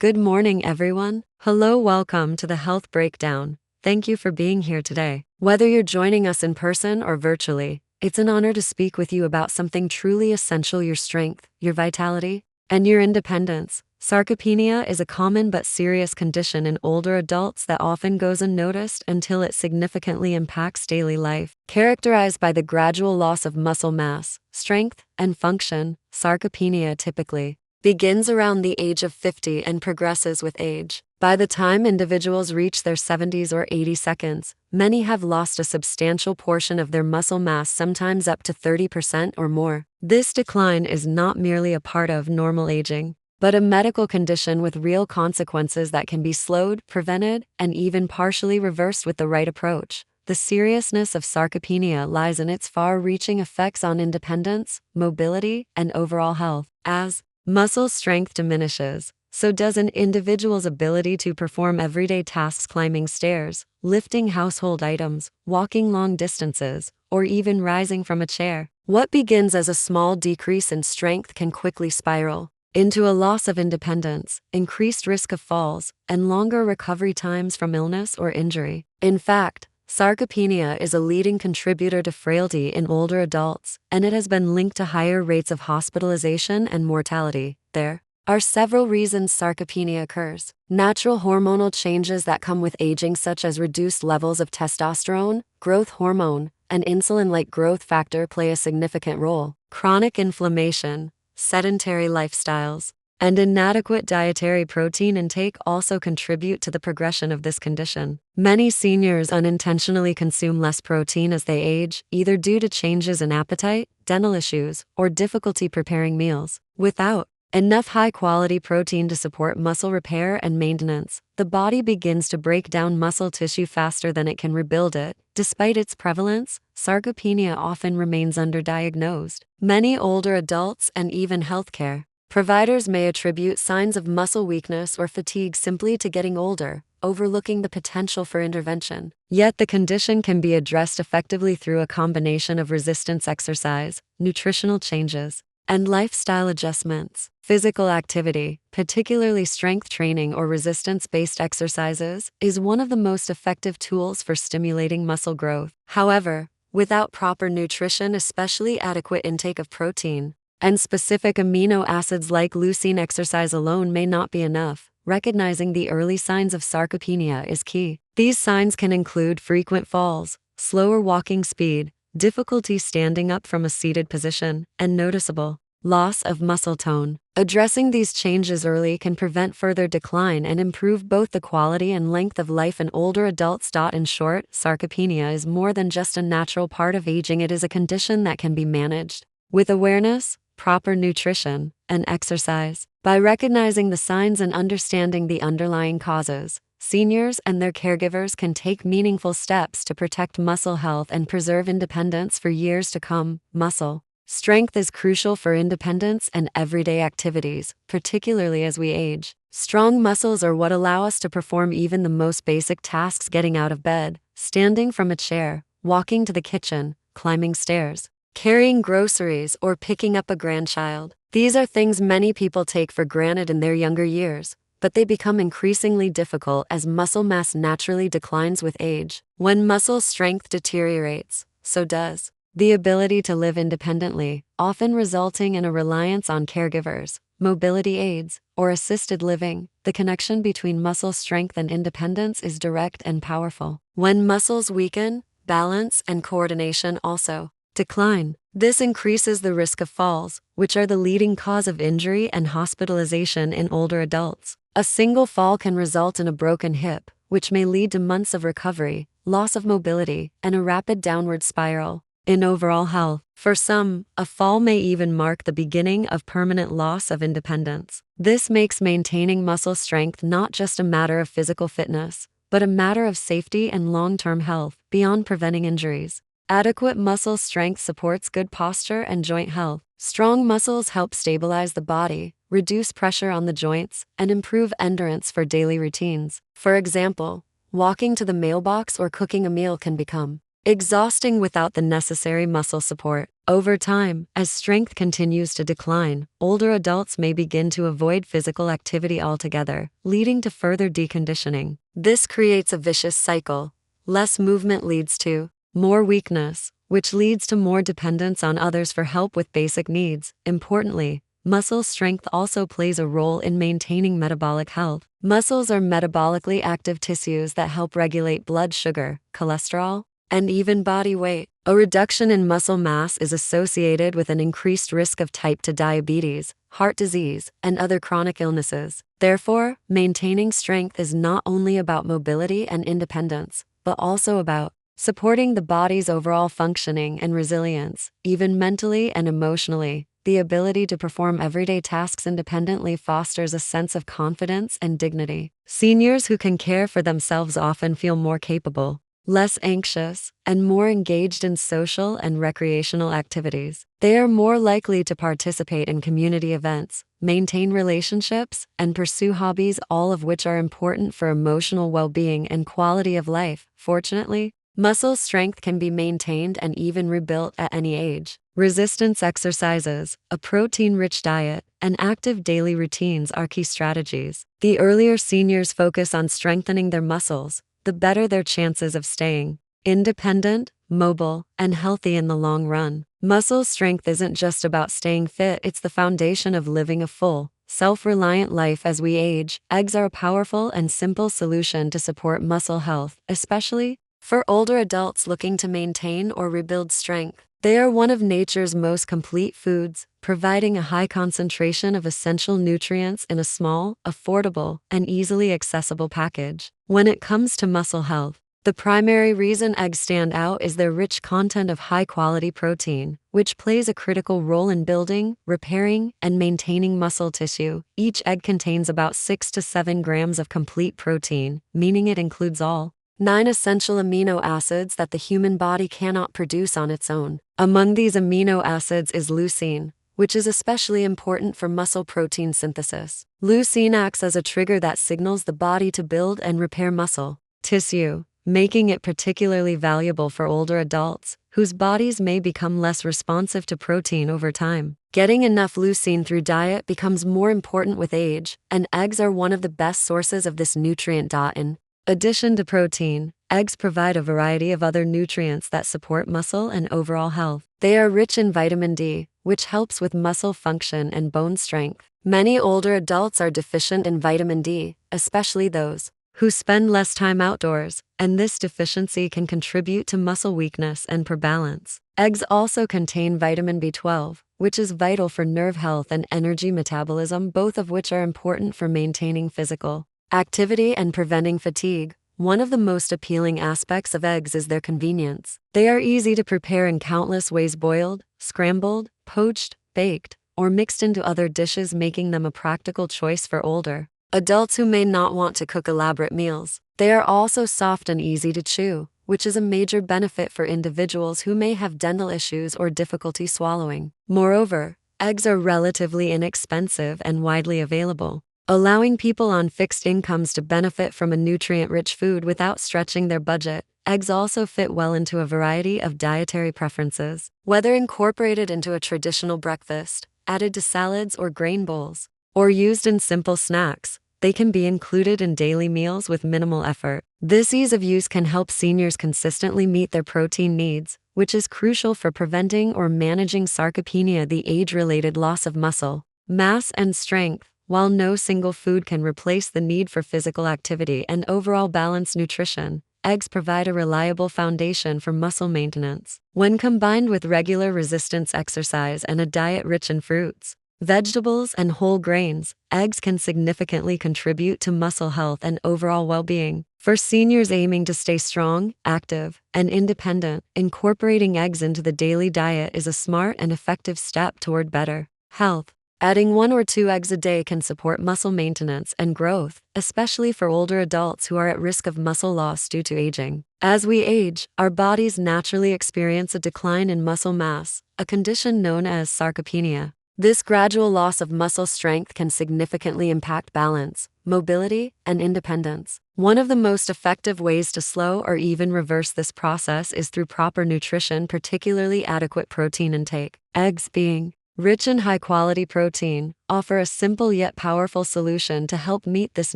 Good morning, everyone. Hello, welcome to the Health Breakdown. Thank you for being here today. Whether you're joining us in person or virtually, it's an honor to speak with you about something truly essential: your strength, your vitality, and your independence. Sarcopenia is a common but serious condition in older adults that often goes unnoticed until it significantly impacts daily life. Characterized by the gradual loss of muscle mass, strength, and function, sarcopenia typically begins around the age of 50 and progresses with age. By the time individuals reach their 70s or 80s, many have lost a substantial portion of their muscle mass, sometimes up to 30% or more. This decline is not merely a part of normal aging, but a medical condition with real consequences that can be slowed, prevented, and even partially reversed with the right approach. The seriousness of sarcopenia lies in its far-reaching effects on independence, mobility, and overall health. As muscle strength diminishes, so does an individual's ability to perform everyday tasks: climbing stairs, lifting household items, walking long distances, or even rising from a chair. What begins as a small decrease in strength can quickly spiral into a loss of independence, increased risk of falls, and longer recovery times from illness or injury. In fact, sarcopenia is a leading contributor to frailty in older adults, and it has been linked to higher rates of hospitalization and mortality. There are several reasons sarcopenia occurs. Natural hormonal changes that come with aging, such as reduced levels of testosterone, growth hormone, and insulin-like growth factor, play a significant role. Chronic inflammation, sedentary lifestyles, and inadequate dietary protein intake also contribute to the progression of this condition. Many seniors unintentionally consume less protein as they age, either due to changes in appetite, dental issues, or difficulty preparing meals. Without enough high-quality protein to support muscle repair and maintenance, the body begins to break down muscle tissue faster than it can rebuild it. Despite its prevalence, sarcopenia often remains underdiagnosed. Many older adults and even healthcare providers may attribute signs of muscle weakness or fatigue simply to getting older, overlooking the potential for intervention. Yet the condition can be addressed effectively through a combination of resistance exercise, nutritional changes, and lifestyle adjustments. Physical activity, particularly strength training or resistance-based exercises, is one of the most effective tools for stimulating muscle growth. However, without proper nutrition, especially adequate intake of protein and specific amino acids like leucine, exercise alone may not be enough. Recognizing the early signs of sarcopenia is key. These signs can include frequent falls, slower walking speed, difficulty standing up from a seated position, and noticeable loss of muscle tone. Addressing these changes early can prevent further decline and improve both the quality and length of life in older adults. In short, sarcopenia is more than just a natural part of aging. It is a condition that can be managed with awareness, proper nutrition, and exercise. By recognizing the signs and understanding the underlying causes, seniors and their caregivers can take meaningful steps to protect muscle health and preserve independence for years to come. Muscle strength is crucial for independence and everyday activities, particularly as we age. Strong muscles are what allow us to perform even the most basic tasks: getting out of bed, standing from a chair, walking to the kitchen, climbing stairs, carrying groceries, or picking up a grandchild. These are things many people take for granted in their younger years, but they become increasingly difficult as muscle mass naturally declines with age. When muscle strength deteriorates, so does the ability to live independently, often resulting in a reliance on caregivers, mobility aids, or assisted living. The connection between muscle strength and independence is direct and powerful. When muscles weaken, balance and coordination also decline. This increases the risk of falls, which are the leading cause of injury and hospitalization in older adults. A single fall can result in a broken hip, which may lead to months of recovery, loss of mobility, and a rapid downward spiral in overall health. For some, a fall may even mark the beginning of permanent loss of independence. This makes maintaining muscle strength not just a matter of physical fitness, but a matter of safety and long-term health. Beyond preventing injuries, adequate muscle strength supports good posture and joint health. Strong muscles help stabilize the body, reduce pressure on the joints, and improve endurance for daily routines. For example, walking to the mailbox or cooking a meal can become exhausting without the necessary muscle support. Over time, as strength continues to decline, older adults may begin to avoid physical activity altogether, leading to further deconditioning. This creates a vicious cycle. Less movement leads to more weakness, which leads to more dependence on others for help with basic needs. Importantly, muscle strength also plays a role in maintaining metabolic health. Muscles are metabolically active tissues that help regulate blood sugar, cholesterol, and even body weight. A reduction in muscle mass is associated with an increased risk of type 2 diabetes, heart disease, and other chronic illnesses. Therefore, maintaining strength is not only about mobility and independence, but also about supporting the body's overall functioning and resilience, even mentally and emotionally. The ability to perform everyday tasks independently fosters a sense of confidence and dignity. Seniors who can care for themselves often feel more capable, less anxious, and more engaged in social and recreational activities. They are more likely to participate in community events, maintain relationships, and pursue hobbies, all of which are important for emotional well-being and quality of life. Fortunately, muscle strength can be maintained and even rebuilt at any age. Resistance exercises, a protein-rich diet, and active daily routines are key strategies. The earlier seniors focus on strengthening their muscles, the better their chances of staying independent, mobile, and healthy in the long run. Muscle strength isn't just about staying fit, it's the foundation of living a full, self-reliant life as we age. Eggs are a powerful and simple solution to support muscle health, especially for older adults looking to maintain or rebuild strength. They are one of nature's most complete foods, providing a high concentration of essential nutrients in a small, affordable, and easily accessible package. When it comes to muscle health, the primary reason eggs stand out is their rich content of high-quality protein, which plays a critical role in building, repairing, and maintaining muscle tissue. Each egg contains about 6 to 7 grams of complete protein, meaning it includes all 9 essential amino acids that the human body cannot produce on its own. Among these amino acids is leucine, which is especially important for muscle protein synthesis. Leucine acts as a trigger that signals the body to build and repair muscle tissue, making it particularly valuable for older adults, whose bodies may become less responsive to protein over time. Getting enough leucine through diet becomes more important with age, and eggs are one of the best sources of this nutrient. In addition to protein, eggs provide a variety of other nutrients that support muscle and overall health. They are rich in vitamin D, which helps with muscle function and bone strength. Many older adults are deficient in vitamin D, especially those who spend less time outdoors, and this deficiency can contribute to muscle weakness and poor balance. Eggs also contain vitamin B12, which is vital for nerve health and energy metabolism, both of which are important for maintaining physical activity and preventing fatigue. One of the most appealing aspects of eggs is their convenience. They are easy to prepare in countless ways: boiled, scrambled, poached, baked, or mixed into other dishes, making them a practical choice for older adults who may not want to cook elaborate meals. They are also soft and easy to chew, which is a major benefit for individuals who may have dental issues or difficulty swallowing. Moreover, eggs are relatively inexpensive and widely available, allowing people on fixed incomes to benefit from a nutrient-rich food without stretching their budget. Eggs also fit well into a variety of dietary preferences. Whether incorporated into a traditional breakfast, added to salads or grain bowls, or used in simple snacks, they can be included in daily meals with minimal effort. This ease of use can help seniors consistently meet their protein needs, which is crucial for preventing or managing sarcopenia, the age-related loss of muscle mass and strength. While no single food can replace the need for physical activity and overall balanced nutrition, eggs provide a reliable foundation for muscle maintenance. When combined with regular resistance exercise and a diet rich in fruits, vegetables, and whole grains, eggs can significantly contribute to muscle health and overall well-being. For seniors aiming to stay strong, active, and independent, incorporating eggs into the daily diet is a smart and effective step toward better health. Adding 1 or 2 eggs a day can support muscle maintenance and growth, especially for older adults who are at risk of muscle loss due to aging. As we age, our bodies naturally experience a decline in muscle mass, a condition known as sarcopenia. This gradual loss of muscle strength can significantly impact balance, mobility, and independence. One of the most effective ways to slow or even reverse this process is through proper nutrition, particularly adequate protein intake. Eggs, being rich in high-quality protein, offer a simple yet powerful solution to help meet this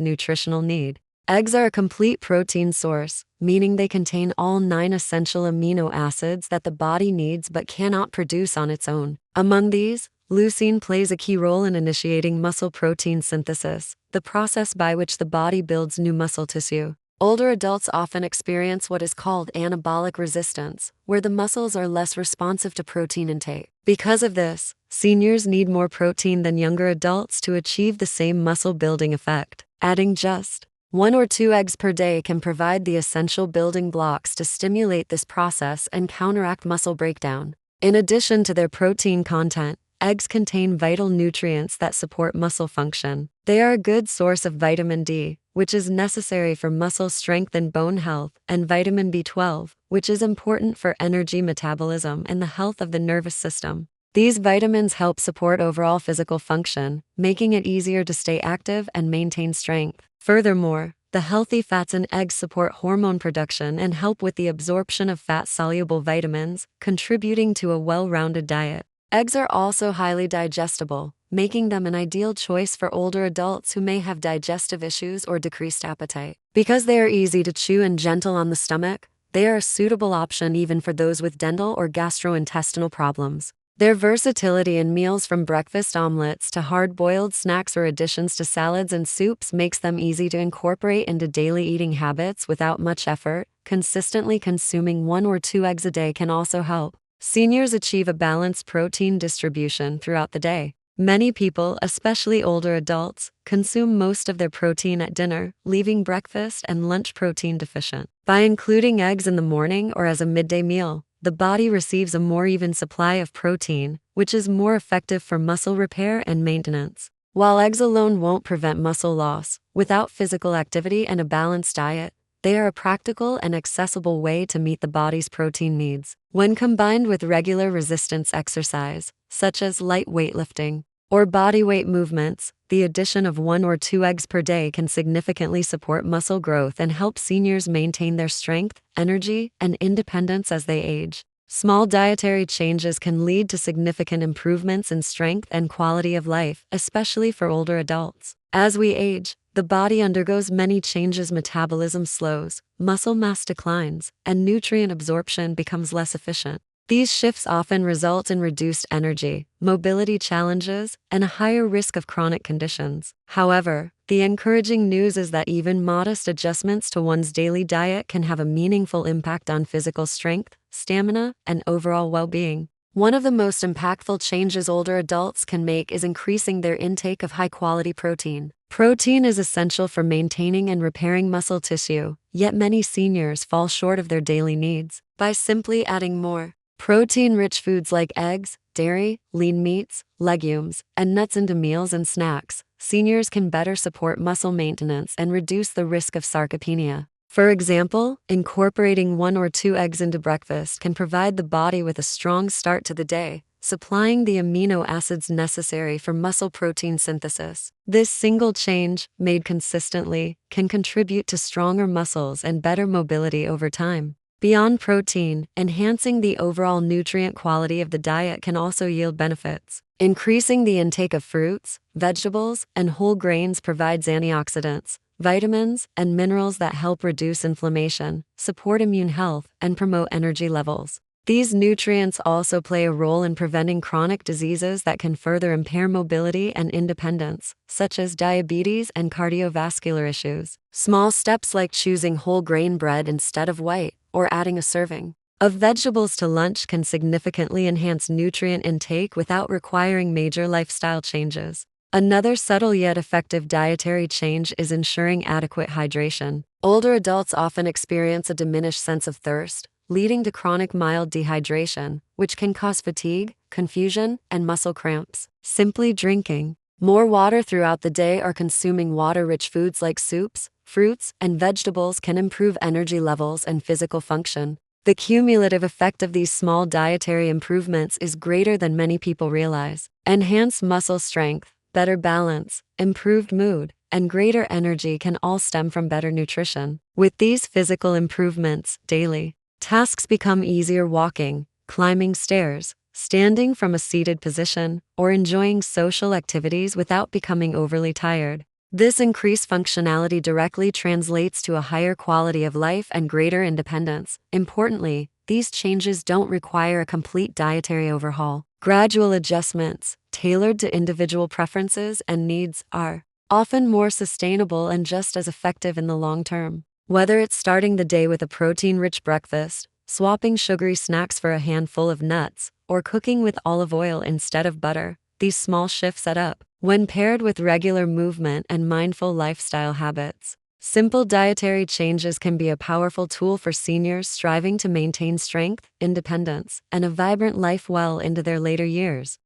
nutritional need. Eggs are a complete protein source, meaning they contain all 9 essential amino acids that the body needs but cannot produce on its own. Among these, leucine plays a key role in initiating muscle protein synthesis, the process by which the body builds new muscle tissue. Older adults often experience what is called anabolic resistance, where the muscles are less responsive to protein intake. Because of this, seniors need more protein than younger adults to achieve the same muscle-building effect. Adding just 1 or 2 eggs per day can provide the essential building blocks to stimulate this process and counteract muscle breakdown. In addition to their protein content, eggs contain vital nutrients that support muscle function. They are a good source of vitamin D, which is necessary for muscle strength and bone health, and vitamin B12, which is important for energy metabolism and the health of the nervous system. These vitamins help support overall physical function, making it easier to stay active and maintain strength. Furthermore, the healthy fats in eggs support hormone production and help with the absorption of fat-soluble vitamins, contributing to a well-rounded diet. Eggs are also highly digestible, making them an ideal choice for older adults who may have digestive issues or decreased appetite. Because they are easy to chew and gentle on the stomach, they are a suitable option even for those with dental or gastrointestinal problems. Their versatility in meals, from breakfast omelets to hard-boiled snacks or additions to salads and soups, makes them easy to incorporate into daily eating habits without much effort. Consistently consuming 1 or 2 eggs a day can also help seniors achieve a balanced protein distribution throughout the day. Many people, especially older adults, consume most of their protein at dinner, leaving breakfast and lunch protein deficient. By including eggs in the morning or as a midday meal, the body receives a more even supply of protein, which is more effective for muscle repair and maintenance. While eggs alone won't prevent muscle loss, without physical activity and a balanced diet, they are a practical and accessible way to meet the body's protein needs. When combined with regular resistance exercise, such as light weightlifting or bodyweight movements, the addition of 1 or 2 eggs per day can significantly support muscle growth and help seniors maintain their strength, energy, and independence as they age. Small dietary changes can lead to significant improvements in strength and quality of life, especially for older adults. As we age, the body undergoes many changes. Metabolism slows, muscle mass declines, and nutrient absorption becomes less efficient. These shifts often result in reduced energy, mobility challenges, and a higher risk of chronic conditions. However, the encouraging news is that even modest adjustments to one's daily diet can have a meaningful impact on physical strength, stamina, and overall well-being. One of the most impactful changes older adults can make is increasing their intake of high-quality protein. Protein is essential for maintaining and repairing muscle tissue, yet many seniors fall short of their daily needs. By simply adding more protein-rich foods like eggs, dairy, lean meats, legumes, and nuts into meals and snacks, seniors can better support muscle maintenance and reduce the risk of sarcopenia. For example, incorporating 1 or 2 eggs into breakfast can provide the body with a strong start to the day, supplying the amino acids necessary for muscle protein synthesis. This single change, made consistently, can contribute to stronger muscles and better mobility over time. Beyond protein, enhancing the overall nutrient quality of the diet can also yield benefits. Increasing the intake of fruits, vegetables, and whole grains provides antioxidants, vitamins, and minerals that help reduce inflammation, support immune health, and promote energy levels. These nutrients also play a role in preventing chronic diseases that can further impair mobility and independence, such as diabetes and cardiovascular issues. Small steps like choosing whole grain bread instead of white, or adding a serving of vegetables to lunch can significantly enhance nutrient intake without requiring major lifestyle changes. Another subtle yet effective dietary change is ensuring adequate hydration. Older adults often experience a diminished sense of thirst, leading to chronic mild dehydration, which can cause fatigue, confusion, and muscle cramps. Simply drinking more water throughout the day or consuming water-rich foods like soups, fruits, and vegetables can improve energy levels and physical function. The cumulative effect of these small dietary improvements is greater than many people realize. Enhanced muscle strength, better balance, improved mood, and greater energy can all stem from better nutrition. With these physical improvements, daily tasks become easier: walking, climbing stairs, standing from a seated position, or enjoying social activities without becoming overly tired. This increased functionality directly translates to a higher quality of life and greater independence. Importantly, these changes don't require a complete dietary overhaul. Gradual adjustments, tailored to individual preferences and needs, are often more sustainable and just as effective in the long term. Whether it's starting the day with a protein-rich breakfast, swapping sugary snacks for a handful of nuts, or cooking with olive oil instead of butter, these small shifts add up. When paired with regular movement and mindful lifestyle habits, simple dietary changes can be a powerful tool for seniors striving to maintain strength, independence, and a vibrant life well into their later years.